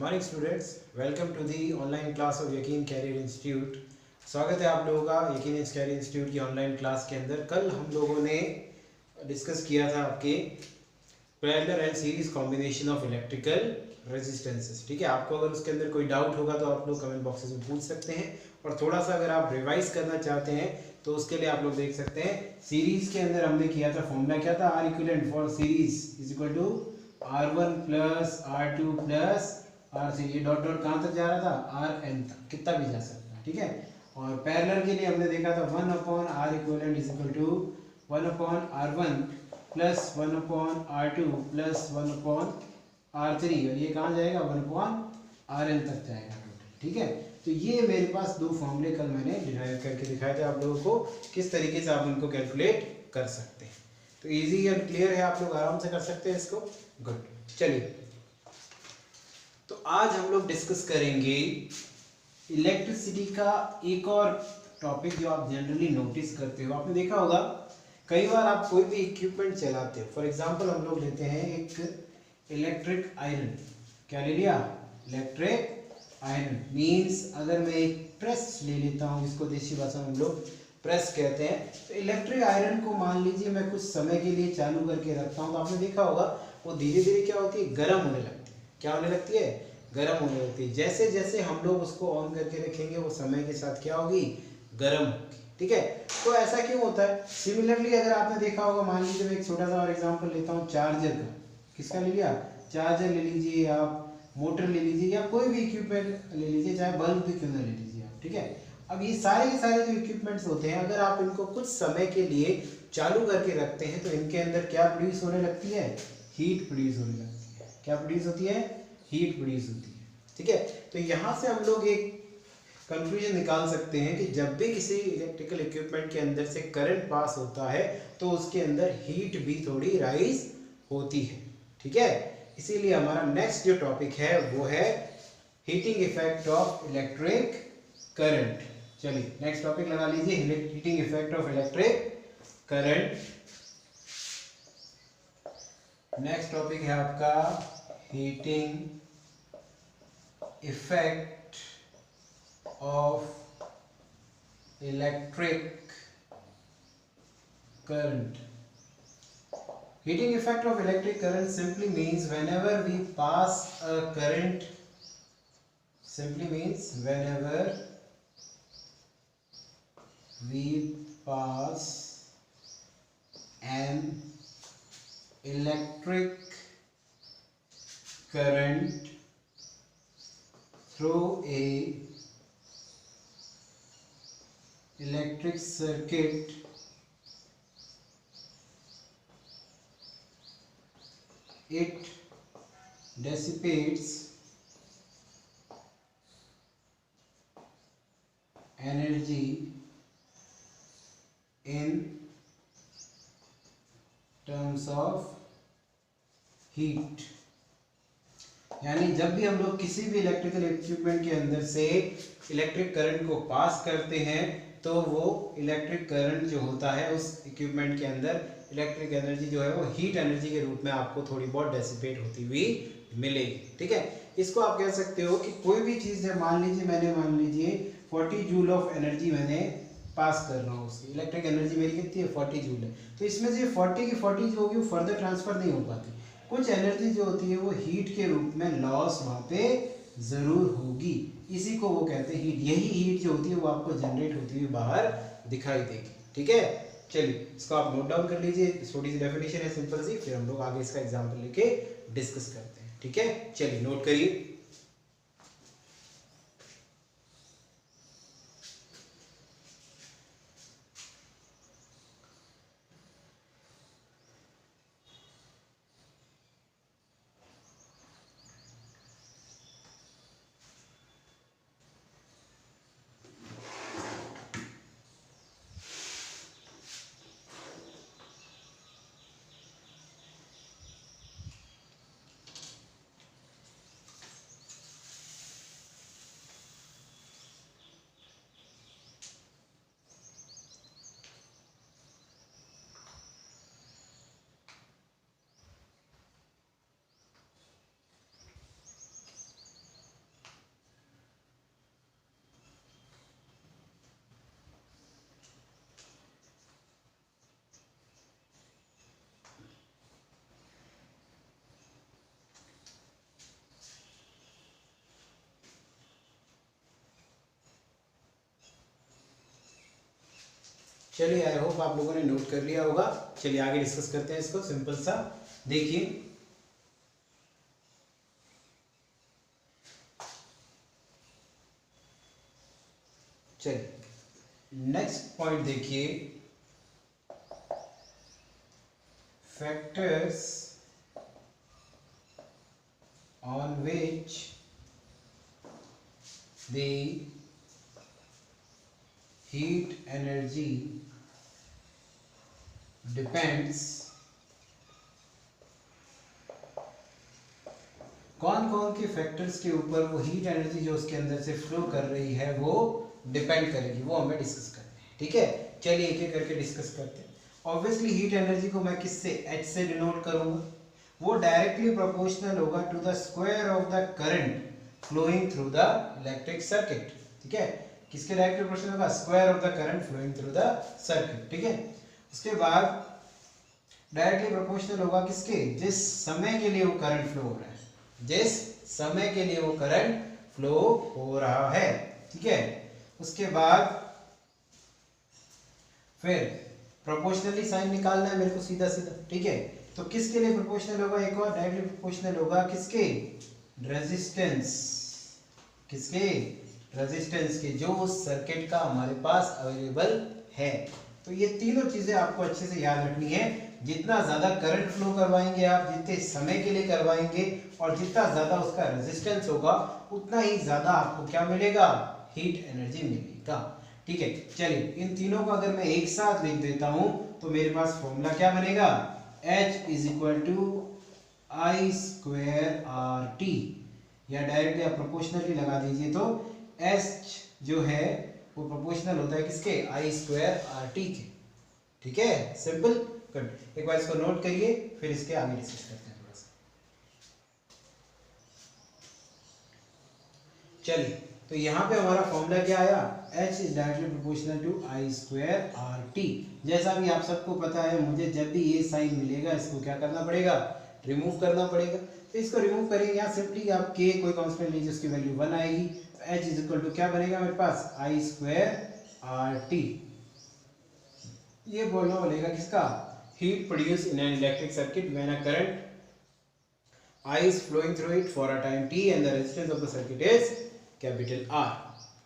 Morning students, welcome to the online class of Yakeen career institute. स्वागत है आप लोगों का यकीन कैरियर इंस्टीट्यूट की ऑनलाइन क्लास के अंदर। कल हम लोगों ने डिस्कस किया था आपके parallel and series combination of electrical resistances. ठीक है, आपको अगर उसके अंदर कोई डाउट होगा तो आप लोग कमेंट बॉक्सेस में पूछ सकते हैं, और थोड़ा सा अगर आप रिवाइज करना चाहते हैं तो उसके लिए आप लोग देख सकते हैं। सीरीज के अंदर हमने किया था, फॉर्मूला क्या था, R equivalent for series is equal to R1 plus R2 plus R3। ये डॉट डॉट कहाँ तक जा रहा था, Rn तक, कितना भी जा सकता है। ठीक है, और पैरेलल के लिए हमने देखा था 1 upon R equivalent is equal to 1 upon R1 plus 1 upon R2 plus 1 upon R3, और ये कहाँ जाएगा 1 अपॉन Rn तक जाएगा टोटल। ठीक है, तो ये मेरे पास दो फॉर्मूले कल मैंने डिराइव करके दिखाए थे आप लोगों को, किस तरीके से आप उनको कैलकुलेट कर सकते हैं। तो इजी एंड क्लियर है, आप लोग आराम से कर सकते हैं इसको। गुड, चलिए तो आज हम लोग डिस्कस करेंगे इलेक्ट्रिसिटी का एक और टॉपिक जो आप जनरली नोटिस करते हो। आपने देखा होगा कई बार आप कोई भी इक्विपमेंट चलाते हो, फॉर एग्जांपल हम लोग लेते हैं एक इलेक्ट्रिक आयरन। क्या ले लिया, इलेक्ट्रिक आयरन। मींस अगर मैं एक प्रेस ले लेता हूँ, जिसको देसी भाषा में हम लोग प्रेस कहते हैं, तो इलेक्ट्रिक आयरन को मान लीजिए मैं कुछ समय के लिए चालू करके रखता हूँ, तो आपने देखा होगा वो धीरे धीरे क्या होती है, गर्म होने लगती है। क्या होने लगती है, गर्म होने लगती है। जैसे जैसे हम लोग उसको ऑन करके रखेंगे वो समय के साथ क्या होगी, गर्म होगी। ठीक है, तो ऐसा क्यों होता है। सिमिलरली अगर आपने देखा होगा, मान लीजिए मैं एक छोटा सा और एग्जांपल लेता हूँ चार्जर का। किसका ले लिया, चार्जर ले लीजिए आप, मोटर ले लीजिए, या कोई भी इक्विपमेंट ले लीजिए, चाहे बल्ब भी क्यों ना ले लीजिए आप। ठीक है, अब ये सारे के सारे जो इक्विपमेंट्स होते हैं, अगर आप इनको कुछ समय के लिए चालू करके रखते हैं तो इनके अंदर क्या प्रोड्यूस होने लगती है, हीट प्रोड्यूस होने लगती है। क्या प्रोड्यूस होती है, हीट प्रोड्यूस होती है। ठीक है, तो यहाँ से हम लोग एक कंक्लूजन निकाल सकते हैं कि जब भी किसी इलेक्ट्रिकल इक्विपमेंट के अंदर से करंट पास होता है तो उसके अंदर हीट भी थोड़ी राइज होती है। ठीक है, इसीलिए हमारा नेक्स्ट जो टॉपिक है वो है heating effect of electric current. चलिए नेक्स्ट टॉपिक लगा लीजिए, heating effect of electric current. Next topic है आपका heating effect of electric current. Heating effect of electric current simply means whenever we pass a current, simply means whenever we pass an electric current through a electric circuit, it dissipates energy in terms of heat। यानी जब भी हम लोग किसी भी electrical equipment के अंदर से इलेक्ट्रिक करंट को पास करते हैं तो वो इलेक्ट्रिक करंट जो होता है उस इक्विपमेंट के अंदर इलेक्ट्रिक एनर्जी जो है वो हीट एनर्जी के रूप में आपको थोड़ी बहुत डेसिपेट होती हुई मिलेगी। ठीक है, इसको आप कह सकते हो कि कोई भी चीज़ है, मान लीजिए 40 जूल ऑफ एनर्जी मैंने पास कर रहा हूँ, उसकी इलेक्ट्रिक एनर्जी मेरी कितनी है, 40 जूल है। तो इसमें से 40 की 40 जो होगी वो फर्दर ट्रांसफर नहीं हो पाती। कुछ एनर्जी जो होती है वो हीट के रूप में लॉस वहाँ पे ज़रूर होगी, इसी को वो कहते हैं हीट। यही हीट जो होती है वो आपको जनरेट होती हुई बाहर दिखाई देगी। ठीक है, चलिए इसको आप नोट डाउन कर लीजिए, थोड़ी सी डेफिनेशन है सिंपल सी, फिर हम लोग आगे इसका एग्जाम्पल लेके डिस्कस करते हैं। ठीक है, चलिए नोट करिए। चलिए आई होप आप लोगों ने नोट कर लिया होगा। चलिए आगे डिस्कस करते हैं इसको। सिंपल सा देखिए, चलिए नेक्स्ट पॉइंट देखिए, factors on which the heat energy depends। कौन कौन के फैक्टर्स के ऊपर वो हीट एनर्जी जो उसके अंदर से फ्लो कर रही है वो डिपेंड करेगी, वो हमें डिस्कस करते हैं। ठीक है, चलिए एक एक करके डिस्कस करते हैं। ऑब्वियसली हीट एनर्जी को मैं किससे, H से डिनोट करूंगा। वो डायरेक्टली प्रोपोर्शनल होगा to the square of the current flowing through the electric circuit. ठीक है, किसके डायरेक्टली प्रोपोर्शनल होगा, square of the current flowing through the circuit. ठीक है, उसके बाद डायरेक्टली प्रोपोर्शनल होगा किसके, जिस समय के लिए वो करंट फ्लो हो रहा है, जिस समय के लिए वो करंट फ्लो हो रहा है। ठीक है, उसके बाद फिर प्रोपोर्शनली साइन निकालना है मेरे को सीधा सीधा। ठीक है, तो किसके लिए प्रोपोर्शनल होगा, एक और डायरेक्टली प्रोपोर्शनल होगा किसके, रेजिस्टेंस, किसके, रेजिस्टेंस के, जो उस सर्किट का हमारे पास अवेलेबल है। तो ये तीनों चीजें आपको अच्छे से याद रखनी है। जितना ज्यादा करंट फ्लो करवाएंगे आप, जितने समय के लिए करवाएंगे और जितना ज्यादा उसका रेजिस्टेंस होगा, उतना ही ज्यादा आपको क्या मिलेगा, हीट एनर्जी मिलेगा। ठीक है, चलिए इन तीनों को अगर मैं एक साथ लिख देता हूं तो मेरे पास फॉर्मूला क्या बनेगा, H is equal to I square R T, या डायरेक्टली आप प्रोपोर्शनली लगा दीजिए तो H जो है वो प्रोपोर्शनल होता है किसके, आई स्क्वायर आर टी के। ठीक है, सिंपल, गुड। एक बार इसको नोट करिए, फिर इसके आगे डिस्कस करते हैं थोड़ा सा। चलिए, तो यहाँ पे हमारा फॉर्मूला क्या आया, H is directly proportional to I square R T. जैसा भी आप सबको पता है, मुझे जब भी ये साइन मिलेगा इसको क्या करना पड़ेगा, रिमूव करना पड़ेगा। तो इसको रिमूव करेंगे, यहाँ सिंपली आप k कोई कांस्टेंट लीजिए, उसकी वैल्यू 1 आएगी। H इज इक्वल टू क्या बनेगा मेरे पास, आई स्क्वायर आर टी। ये बोलना बोलेगा किसका, heat produce in an electric circuit when a current I is flowing through it for a time t and the resistance of the circuit is capital R।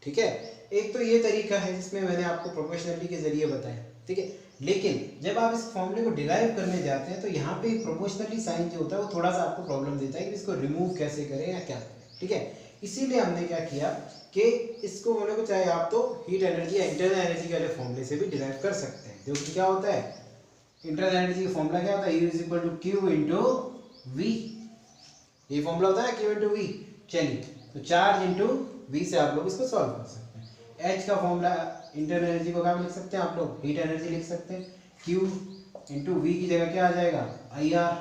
ठीक है, एक तो ये तरीका है जिसमें मैंने आपको प्रोपोर्शनलिटी के जरिए बताया। ठीक है, लेकिन जब आप इस फॉर्मूले को डिराइव करने जाते हैं तो यहाँ पे प्रोपोर्शनली साइन जो होता है वो थोड़ा सा आपको प्रॉब्लम देता है कि इसको रिमूव कैसे करें या क्या करें। ठीक है, इसीलिए हमने क्या किया कि इसको फॉर्मूले को चाहे आप तो हीट एनर्जी या इंटरनल एनर्जी वाले फॉर्मूले से भी डिराइव कर सकते हैं, जो कि क्या होता है, इंटरनल एनर्जी का फॉर्मूला क्या होता है, U is equal to Q into V। ये फॉर्मूला होता है Q इंटू V। चलिए, तो चार्ज इंटू V से आप लोग इसको सॉल्व कर सकते हैं। H का फॉर्मूला इंटरनल एनर्जी को क्या लिख सकते हैं आप लोग, हीट एनर्जी लिख सकते हैं। Q इंटू V की जगह क्या आ जाएगा, IR।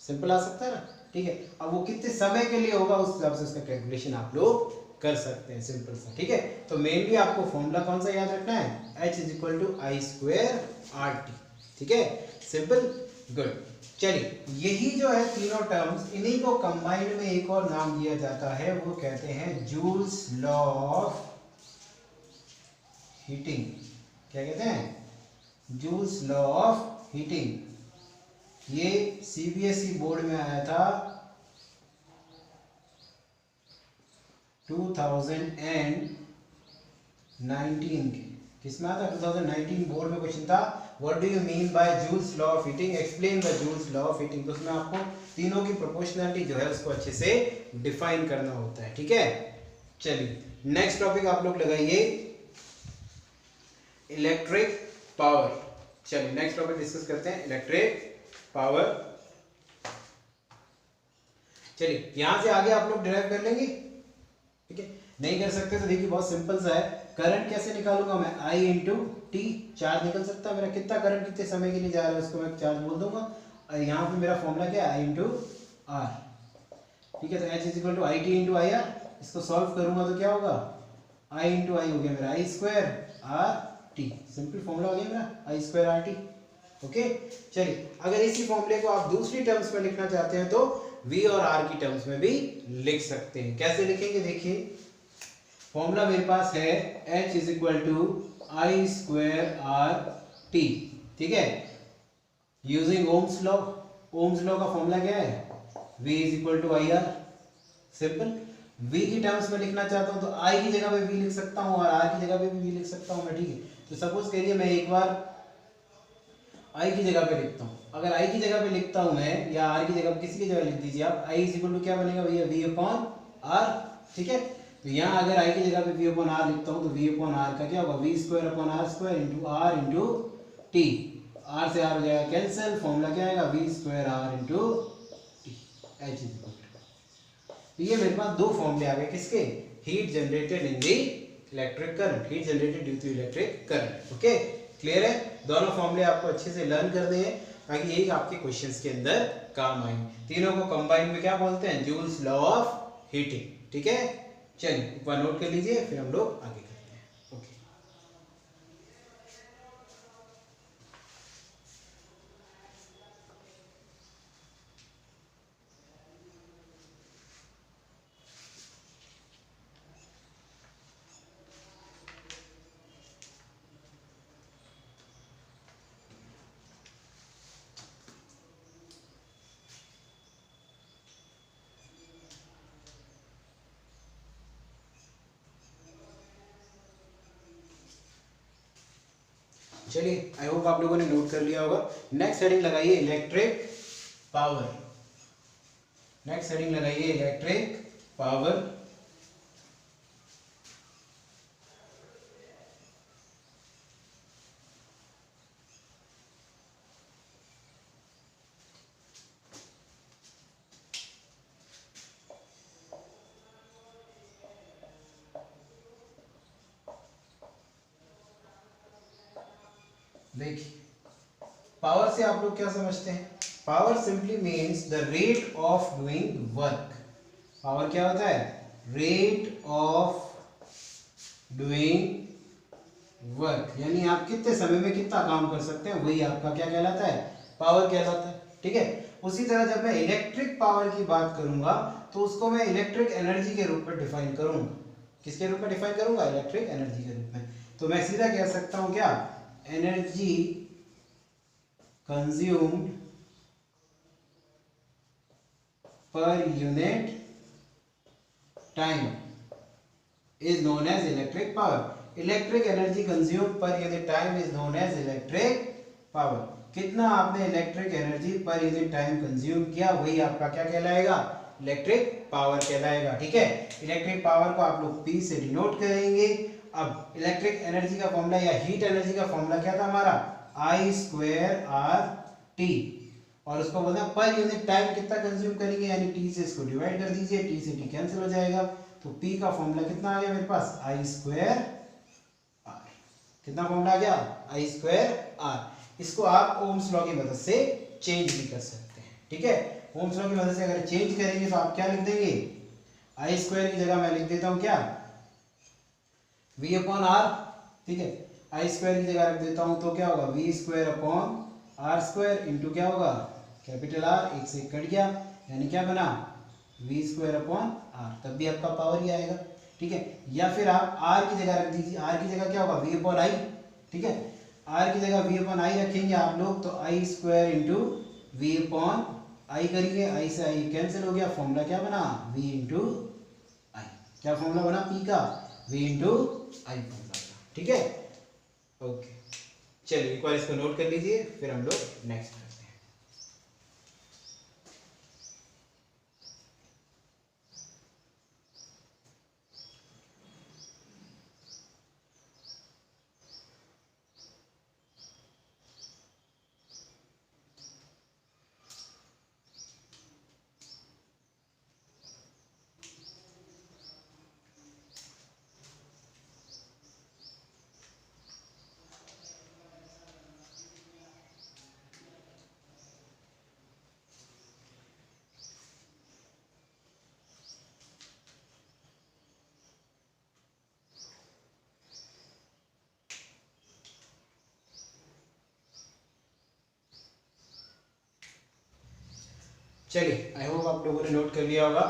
सिंपल आ सकता है ना। ठीक है, अब वो कितने समय के लिए होगा उस हिसाब से उसका कैलकुलेशन आप लोग कर सकते हैं, सिंपल सा। ठीक है, तो मेनली आपको फॉर्मूला कौन सा याद रखना है, H is equal to I square R T. ठीक है, सिंपल, गुड। चलिए, यही जो है तीनों टर्म्स, इन्हीं को कंबाइंड में एक और नाम दिया जाता है, वो कहते हैं जूल्स लॉ ऑफ हीटिंग। क्या कहते हैं, जूल्स लॉ ऑफ हीटिंग। ये सीबीएसई बोर्ड में आया था 2019 के, किसमें आता, 2019 बोर्ड में क्वेश्चन था, what do you mean by joules law of heating, explain the joules law of heating. तो उसमें आपको तीनों की प्रोपोर्शनलिटी जो है उसको अच्छे से डिफाइन करना होता है। ठीक है, चलिए नेक्स्ट टॉपिक आप लोग लगाइए, इलेक्ट्रिक पावर। चलिए नेक्स्ट टॉपिक डिस्कस करते हैं, इलेक्ट्रिक पावर। चलिए, यहां से आगे आप लोग डिराइव कर लेंगे। ठीक है, नहीं कर सकते तो देखिए बहुत सिंपल सा है, करंट कैसे निकालूंगा मैं, I इंटू टी, चार्ज निकल सकता है मेरा, कितना करंट कितने समय के लिए जा रहा है उसको मैं चार्ज बोल दूंगा। और यहाँ पे मेरा फॉर्मूला क्या है, I इंटू आर। ठीक है, तो H is equal to I T into I R. इसको सॉल्व करूंगा तो क्या होगा, I इंटू आई हो गया मेरा I square R T. Simple formula हो गया मेरा, I square R T. Okay, चलिए अगर इसी फॉर्मूले को आप दूसरी टर्म्स में लिखना चाहते हैं तो V और R की टर्म्स में भी लिख सकते हैं। कैसे लिखेंगे, देखिए फॉर्मूला मेरे पास है H is equal to I square R T, ठीक है। Using Ohm's law, Ohm's law का फॉर्मूला क्या है, V is equal to I R. Simple, V की टर्म्स में लिखना चाहता हूँ तो I की जगह पे V लिख सकता हूँ और R की जगह पे भी V लिख सकता हूँ मैं, ठीक है। तो सपोज करिए मैं एक बार I की जगह पे लिखता हूँ, अगर I की जगह पे लिखता हूँ मैं, या R की जगह पे किसी की जगह लिख दीजिए आप, I इज इक्वल टू क्या बनेगा भैया, V अपॉन R, ठीक है। तो यहाँ अगर I की जगह पे V अपॉन R लिखता हूँ तो V अपॉन R का क्या होगा, V square upon R square into R into T, R से R हो जाएगा कैंसिल, फॉर्मूला क्या आएगा, V स्क्वायर R इंटू टी, H इज इक्वल टू। तो ये मेरे पास दो फॉर्मूले आ गए किसके, heat generated in the electric current, heat generated due to electric current. Okay, clear है। दोनों फॉर्मूले आपको अच्छे से लर्न करने हैं ताकि यही आपके क्वेश्चंस के अंदर काम आए। तीनों को कंबाइन में क्या बोलते हैं, जूल्स लॉ ऑफ हीटिंग, ठीक है। चलिए एक बार नोट कर लीजिए, फिर हम लोग आगे करते हैं। ओके, चलिए आई होप आप लोगों ने नोट कर लिया होगा। नेक्स्ट हेडिंग लगाइए इलेक्ट्रिक पावर, नेक्स्ट हेडिंग लगाइए इलेक्ट्रिक पावर। देखिए पावर से आप लोग क्या समझते हैं, power simply means the rate of doing work. Power क्या होता है, रेट ऑफ डूइंग वर्क, यानी आप कितने समय में कितना काम कर सकते हैं, वही आपका क्या कहलाता है, पावर कहलाता है, ठीक है। उसी तरह जब मैं इलेक्ट्रिक पावर की बात करूंगा तो उसको मैं इलेक्ट्रिक एनर्जी के रूप में डिफाइन करूंगा। किसके रूप में डिफाइन करूंगा, इलेक्ट्रिक एनर्जी के रूप में। तो मैं सीधा कह सकता हूं क्या, energy consumed per unit time is known as electric power. Electric energy consumed per unit time is known as electric power. कितना आपने electric energy per unit time consume किया वही आपका क्या कहलाएगा, इलेक्ट्रिक पावर कहलाएगा, ठीक है। इलेक्ट्रिक पावर को आप लोग P से डिनोट करेंगे। अब इलेक्ट्रिक एनर्जी का फॉर्मूला या हीट एनर्जी का फॉर्मूला क्या था हमारा, आई स्क्वायर आर टी, और उसको बोलते हैं पर यूनिट टाइम कितना कंज्यूम करेंगे, यानी टी से इसको डिवाइड कर दीजिए, टी से टी कैंसिल हो जाएगा, तो पी का फॉर्मूला कितना आ गया मेरे पास, आई स्क्वायर आर। कितना फॉर्मूला आ गया, आई स्क्वायर आर। इसको आप ओम्स लॉ की मदद से चेंज भी कर सकते हैं, ठीक है। ओम्स लॉ की मदद से अगर चेंज करेंगे तो आप क्या लिख देंगे, आई स्क्वायर की जगह मैं लिख देता हूं क्या, वी अपॉन आर, ठीक है। आई स्क्वायर की जगह रख देता हूं तो क्या होगा, V square upon R square into क्या होगा, कैपिटल आर, एक से एक कट गया, यानी क्या बना, वी स्क्वायर अपॉन आर, तब भी आपका पावर ही आएगा, ठीक है। या फिर आप आर की जगह रख दीजिए, आर की जगह क्या होगा, वी अपॉन आई, ठीक है। आर की जगह वी अपॉन आई रखेंगे आप लोग तो I square into V upon I करेंगे, आई से आई कैंसिल हो गया, फॉर्मूला क्या बना, वी इंटू आई। क्या फॉर्मूला बना पी का, वी इंटू आई फॉर्मूला, ठीक है। ओके, चलिए एक बार इसको नोट कर लीजिए, फिर हम लोग नेक्स्ट करते हैं। चलिए आई होप आप लोगों ने नोट कर लिया होगा।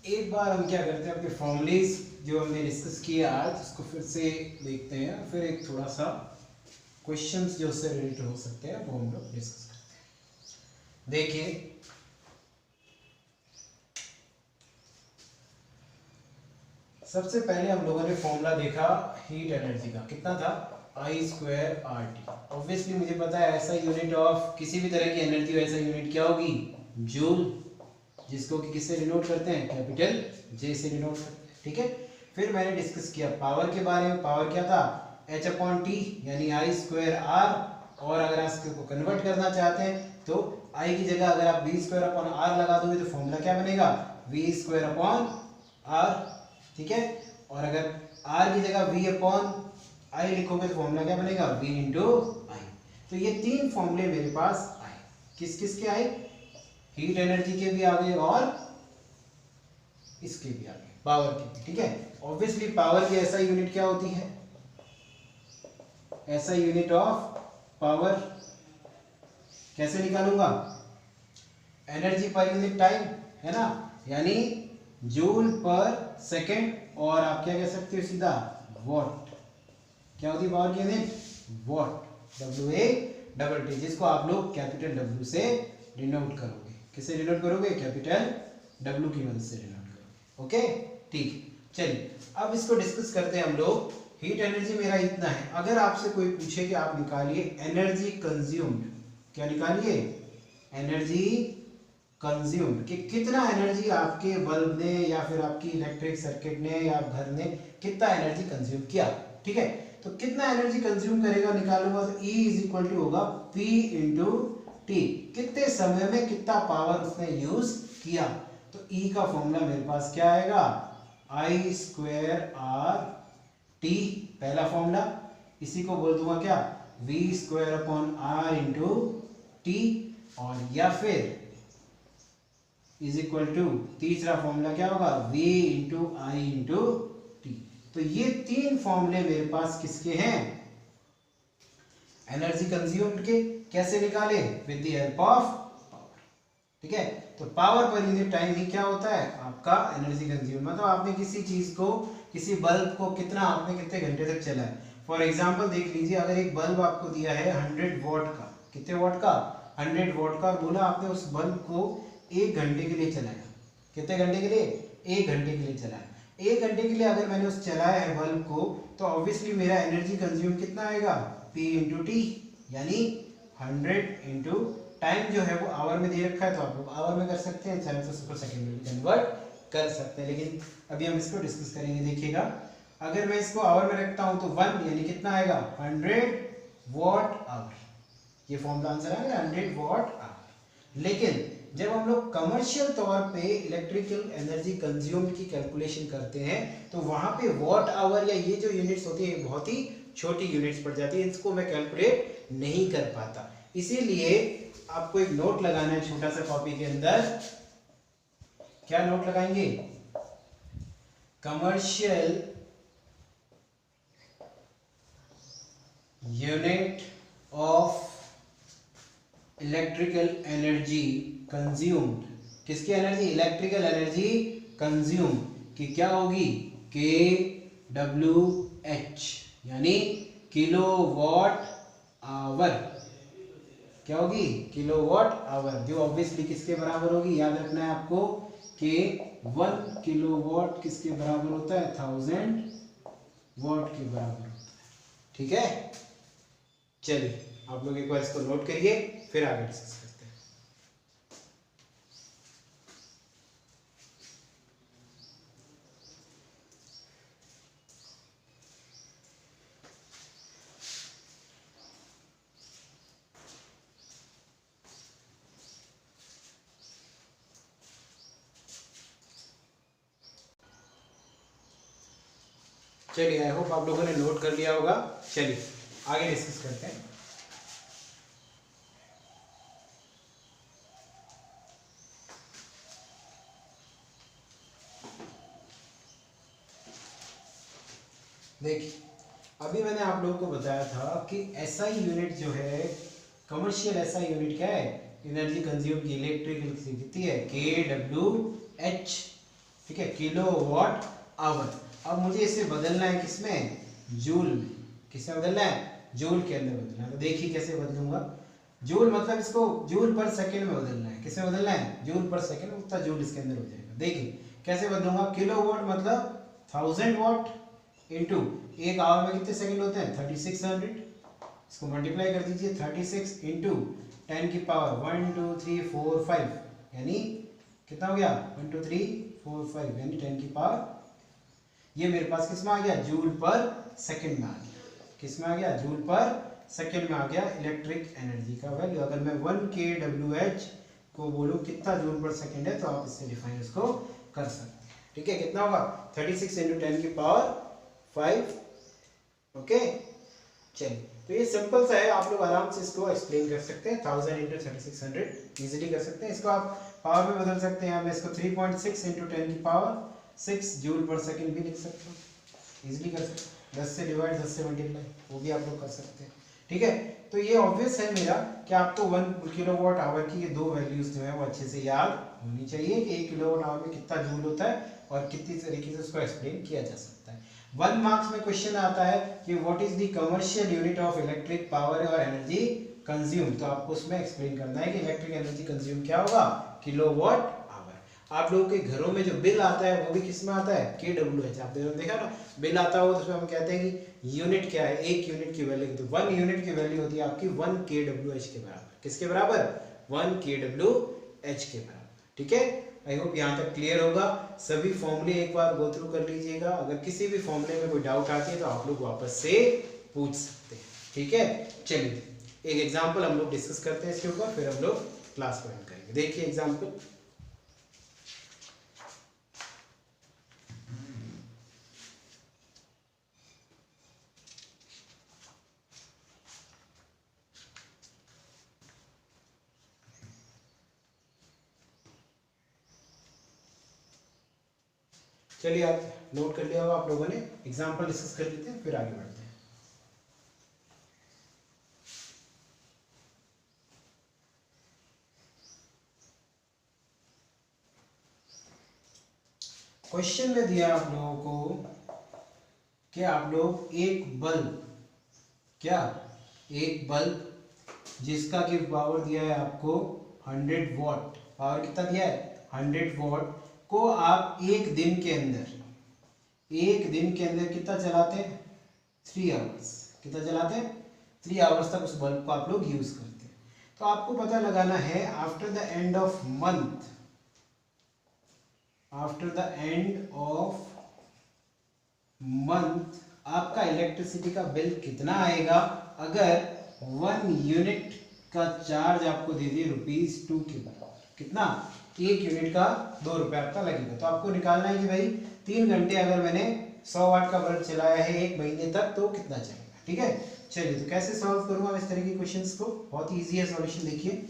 एक बार हम क्या करते हैं, अपने फॉर्मूलेज जो हमने डिस्कस किया आज उसको फिर से देखते हैं, फिर एक थोड़ा सा क्वेश्चंस जो उससे रिलेटेड हो सकते हैं वो हम लोग डिस्कस करते हैं। देखिए सबसे पहले हम लोगों ने फॉर्मूला देखा हीट एनर्जी का, कितना था I²RT। ऑब्वियसली मुझे पता है ऐसा यूनिट ऑफ किसी भी तरह की एनर्जी हो, ऐसा यूनिट क्या होगी, जूल, जिसको कि किससे डिनोट करते हैं, कैपिटल J से डिनोट करते हैं। ठीक है, फिर मैंने डिस्कस किया पावर के बारे में। पावर क्या था, H/T यानी I²R, और अगर आप इसको कन्वर्ट करना चाहते हैं तो I की जगह अगर आप V²/R लगा दोगे तो फॉर्मूला क्या बनेगा, V²/R। ठीक है, और अगर R की जगह V/I लिखोगे तो फॉर्मूला क्या बनेगा, V/I। तो ये तीन फॉर्मूले मेरे पास आए, किस किस के आए, हीट एनर्जी के भी आ गए और इसके भी आ गए, पावर के भी। ठीक है, ऑब्वियसली पावर की ऐसा यूनिट क्या होती है, ऐसा यूनिट ऑफ पावर कैसे निकालूंगा, एनर्जी पर यूनिट टाइम, है ना, यानी जूल पर सेकेंड, और आप क्या कह सकते हो सीधा, वॉट। क्या होती है पावर की यूनिट, वॉट, WA+T, जिसको आप लोग कैपिटल W से डिनोट करोगे। किससे डिनोट करोगे, कैपिटल W की मदद से डिनोट करोगे। ओके, ठीक, चलिए अब इसको डिस्कस करते हैं हम लोग। हीट एनर्जी मेरा इतना है, अगर आपसे कोई पूछे कि आप निकालिए एनर्जी कंज्यूम्ड, क्या निकालिए, एनर्जी कंज्यूम्ड, कि कितना एनर्जी आपके बल्ब ने या फिर आपकी इलेक्ट्रिक सर्किट ने या घर ने कितना एनर्जी कंज्यूम किया। ठीक है, तो कितना एनर्जी कंज्यूम करेगा निकालूंगा तो E होगा P/T, कितने समय में कितना पावर उसने यूज किया। तो E का फॉर्मूला मेरे पास क्या आएगा, I²RT, पहला फॉर्मूला। इसी को बोल दूंगा क्या, V²/R/T, और या फिर तीसरा फॉर्मूला क्या होगा, V/I/T। तो ये तीन फॉर्मूले मेरे पास किसके हैं, एनर्जी कंज्यूम्ड के। कैसे निकाले, with the help of power. ठीक है, तो पावर पर यूनिट टाइम ही क्या होता है, आपका एनर्जी कंज्यूम। मतलब आपने किसी चीज को, किसी बल्ब को कितना, आपने कितने घंटे तक चलाया। फॉर एग्जांपल देख लीजिए, अगर एक बल्ब आपको दिया है 100 वॉट का, कितने वॉट का, 100 वॉट का, बोला आपने उस बल्ब को 1 घंटे के लिए चलाया। कितने घंटे के लिए, 1 घंटे के लिए चलाया। 1 घंटे के लिए अगर मैंने उस चलाया है बल्ब को, तो ऑब्वियसली मेरा एनर्जी कंज्यूम कितना आएगा, P/T, यानी 100 टाइम जो है वो आवर में दे रखा है, तो आप लोग आवर में कर सकते हैं, चाहे तो उसको सेकंड में कन्वर्ट कर सकते हैं, लेकिन अभी हम इसको डिस्कस करेंगे। देखिएगा, अगर मैं इसको आवर में रखता हूं तो 1 यानी कितना आएगा, 100 वॉट आवर। ये फॉर्मूला आंसर आएगा 100 वॉट आवर। लेकिन जब हम लोग कमर्शियल तौर पे इलेक्ट्रिकल एनर्जी कंज्यूम की कैलकुलेशन करते हैं तो वहां पे वॉट आवर या ये जो यूनिट्स होती है बहुत ही छोटी यूनिट्स पड़ जाती है, इसको मैं कैलकुलेट नहीं कर पाता। इसीलिए आपको एक नोट लगाना है छोटा सा कॉपी के अंदर। क्या नोट लगाएंगे, commercial unit of electrical energy consumed, किसकी एनर्जी, इलेक्ट्रिकल एनर्जी कंज्यूम की क्या होगी, kWh, यानी किलोवाट आवर। क्या होगी, किलोवाट आवर, जो ऑब्वियसली किसके बराबर होगी, याद रखना है आपको कि 1 किलोवाट किसके बराबर होता है, 1000 वाट के बराबर होता है। ठीक है, चलिए आप लोग एक बार इसको नोट करिए, फिर आगे डिस्कस करते हैं। चलिए, आई होप आप लोगों ने नोट कर लिया होगा। चलिए आगे डिस्कस करते हैं। देखिए, अभी मैंने आप लोगों को बताया था कि SI यूनिट जो है, कमर्शियल SI यूनिट क्या है, एनर्जी कंज्यूम की इलेक्ट्रिकल कितनी है, kWh। ठीक है, किलोवाट आवर। अब मुझे इसे बदलना है किसमें, जूल में। किसमें बदलना है, जूल के अंदर बदलना है। तो देखिए कैसे बदलूंगा, जूल मतलब इसको जूल पर सेकंड में बदलना है। किसमें बदलना है, जूल पर सेकंड, उतना जूल इसके अंदर हो जाएगा। देखिए कैसे बदलूंगा, किलोवाट मतलब 1000 वाट इनटू एक आवर में कितने सेकंड होते हैं 3600, इसको मल्टीप्लाई कर दीजिए 36 इंटू 10 की पावर 1 2 3 4 5, यानी कितना हो गया 1 2 3 4 5, यानी 10 की पावर, ये मेरे पास किस में आ गया, जूल पर सेकंड में आ गया। किस में आ गया, जूल पर सेकंड में आ गया इलेक्ट्रिक एनर्जी का वैल्यू। अगर मैं 1 kWh को बोलूं कितना जूल पर सेकंड है, तो आप इससे डिफाइन इसको कर सकते हैं। ठीक है, कितना होगा 36 इंटू 10 की पावर 5। ओके, चलिए, तो ये सिंपल सा है, आप लोग आराम से इसको एक्सप्लेन कर सकते हैं। 1000 इंटू 3600 इजीली कर सकते हैं। इसको आप पावर में बदल सकते हैं, मैं इसको 3.6 इंटू 10 की पावर 6 जूल पर सेकंड भी लिख सकता हूँ, इजीली कर सकते हैं। 10 से डिवाइड 10 से मल्टीप्लाई, वो भी आप लोग कर सकते हैं। ठीक है, तो ये ऑब्वियस है मेरा कि आपको 1 किलोवाट आवर की ये दो वैल्यूज जो है वो अच्छे से याद होनी चाहिए कि 1 किलोवाट आवर में कितना जूल होता है और कितनी तरीके से उसको एक्सप्लेन किया जा सकता है। 1 मार्क्स में क्वेश्चन आता है कि what is the commercial unit of electric power और एनर्जी कंज्यूम, तो आपको उसमें एक्सप्लेन करना है कि इलेक्ट्रिक एनर्जी कंज्यूम क्या होगा, किलोवाट आवर। आप लोगों के घरों में जो बिल आता है वो भी किस में आता है, kWh। आपने देखा ना बिल आता हो तो उसमें हम कहते हैं कि यूनिट क्या है, एक यूनिट की वैल्यू, तो 1 यूनिट की वैल्यू होती है आपकी 1 kWh के बराबर। किसके बराबर, 1 kWh के बराबर। ठीक है, आई होप यहाँ तक क्लियर होगा। सभी फॉर्मूले एक बार गो थ्रू कर लीजिएगा, अगर किसी भी फॉर्मूले में कोई डाउट आती है तो आप लोग वापस से पूछ सकते हैं। ठीक है, चलिए एक एग्जांपल हम लोग डिस्कस करते हैं इसके ऊपर, फिर हम लोग क्लास को एंड करेंगे। देखिए एग्जांपल, चलिए आप नोट कर लिया होगा आप लोगों ने, एग्जांपल डिस्कस कर लेते हैं फिर आगे बढ़ते हैं। क्वेश्चन में दिया आप लोगों को कि आप लोग एक बल्ब, क्या एक बल्ब जिसका की पावर दिया है आपको 100 वॉट, पावर कितना दिया है 100 वॉट को आप एक दिन के अंदर कितना चलाते हैं 3 आवर्स, कितना चलाते हैं 3 आवर्स तक उस बल्ब को आप लोग यूज करते हैं। तो आपको पता लगाना है after the end of month, आपका इलेक्ट्रिसिटी का बिल कितना आएगा अगर 1 यूनिट का चार्ज आपको दे दिए ₹2 के बराबर। कितना, 1 यूनिट का 2 रुपये आपका लगेगा। तो आपको निकालना है कि भाई 3 घंटे अगर मैंने 100 वाट का बल्ब चलाया है 1 महीने तक तो कितना चलेगा। ठीक है, चलिए तो कैसे सॉल्व करूंगा इस तरह के क्वेश्चंस को, बहुत ही इजी है सॉल्यूशन। देखिए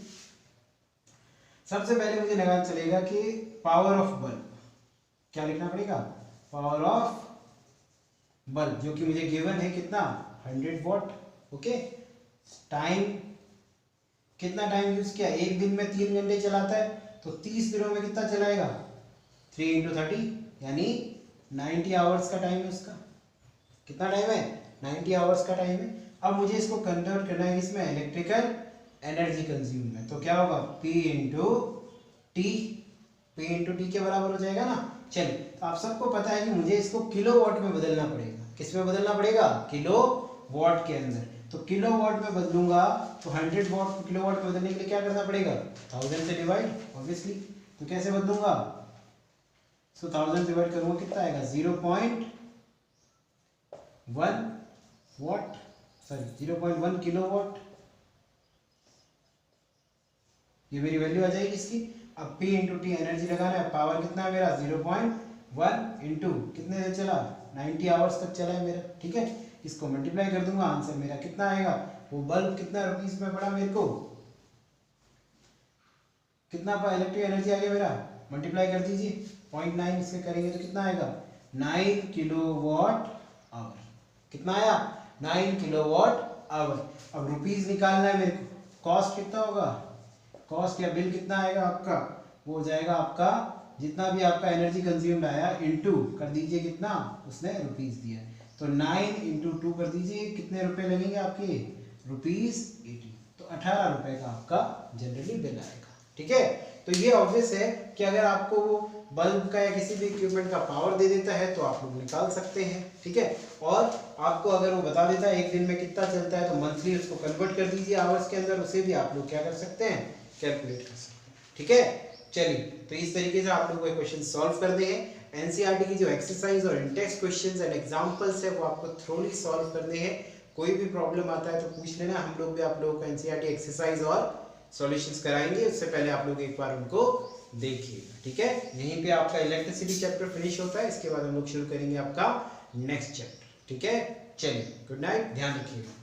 सबसे पहले मुझे लगाना चलेगा कि पावर ऑफ बल्ब, क्या लिखना पड़ेगा, पावर ऑफ बल्ब, जो कि मुझे गिवन है कितना 100 वॉट। ओके, टाइम, कितना टाइम यूज किया, एक दिन में 3 घंटे चलाता है तो 30 दिनों में कितना चलाएगा 3 इंटू 30, यानी 90 आवर्स का टाइम है उसका। कितना टाइम है 90 आवर्स का टाइम है। अब मुझे इसको कन्वर्ट करना है इसमें इलेक्ट्रिकल एनर्जी कंज्यूम में, तो क्या होगा P इंटू टी के बराबर हो जाएगा ना। चलिए, तो आप सबको पता है कि मुझे इसको किलोवाट में बदलना पड़ेगा। किस में बदलना पड़ेगा, किलोवाट के अंदर। तो किलोवाट में बदलूंगा तो 100 वाट को किलोवाट में बदलने के लिए क्या करना पड़ेगा 1000 से डिवाइड, ऑब्वियसली। तो कैसे बदलूंगा, सो 1000 डिवाइड करूंगा कितना आएगा 0.1 वाट, सॉरी 0.1 किलोवाट, ये मेरी वैल्यू आ जाएगी इसकी। अब P इंटू टी एनर्जी लगाना है, पावर कितना है मेरा 0.1 इंटू कितने से चला 90 आवर्स तक चला है मेरा। ठीक है, इसको मल्टीप्लाई कर दूंगा, आंसर मेरा कितना आएगा, वो बल्ब कितना रुपीस में पड़ा मेरे को, कितना इलेक्ट्रिक एनर्जी आ गया मेरा, मल्टीप्लाई कर दीजिए 0.9 इससे करेंगे तो कितना आएगा 9 किलोवाट आवर। कितना आया 9 किलोवाट आवर। अब रुपीस निकालना है मेरे को, कॉस्ट कितना होगा, कॉस्ट या बिल कितना आएगा आपका, वो हो जाएगा आपका जितना भी आपका एनर्जी कंज्यूम्ड आया इनटू कर दीजिए कितना, उसने रुपीस दिया, तो 9 इंटू 2 कर दीजिए, कितने रुपए लगेंगे आपके, ₹80। तो 18 रुपए का आपका जनरली बिल आएगा। ठीक है, तो ये ऑब्वियस है कि अगर आपको वो बल्ब का या किसी भी इक्विपमेंट का पावर दे देता है तो आप लोग निकाल सकते हैं। ठीक है, और आपको अगर वो बता देता है एक दिन में कितना चलता है तो मंथली उसको कन्वर्ट कर दीजिए आवर्स के अंदर, उसे भी आप लोग क्या कर सकते हैं, कैलकुलेट कर सकते हैं। ठीक है, चलिए, तो इस तरीके से आप लोगों को क्वेश्चन सॉल्व करने हैं। एनसीईआरटी की जो एक्सरसाइज और इंटेक्स्ट क्वेश्चंस एंड एग्जांपल्स है वो आपको थ्रोली सॉल्व करने हैं। कोई भी प्रॉब्लम आता है तो पूछ लेना, हम लोग भी आप लोगों को एनसीईआरटी एक्सरसाइज और सॉल्यूशंस कराएंगे, उससे पहले आप लोग एक बार उनको देखिएगा। ठीक है, यहीं पे आपका इलेक्ट्रिसिटी चैप्टर फिनिश होता है, इसके बाद हम लोग शुरू करेंगे आपका नेक्स्ट चैप्टर। ठीक है, चलिए, गुड नाइट, ध्यान रखिएगा।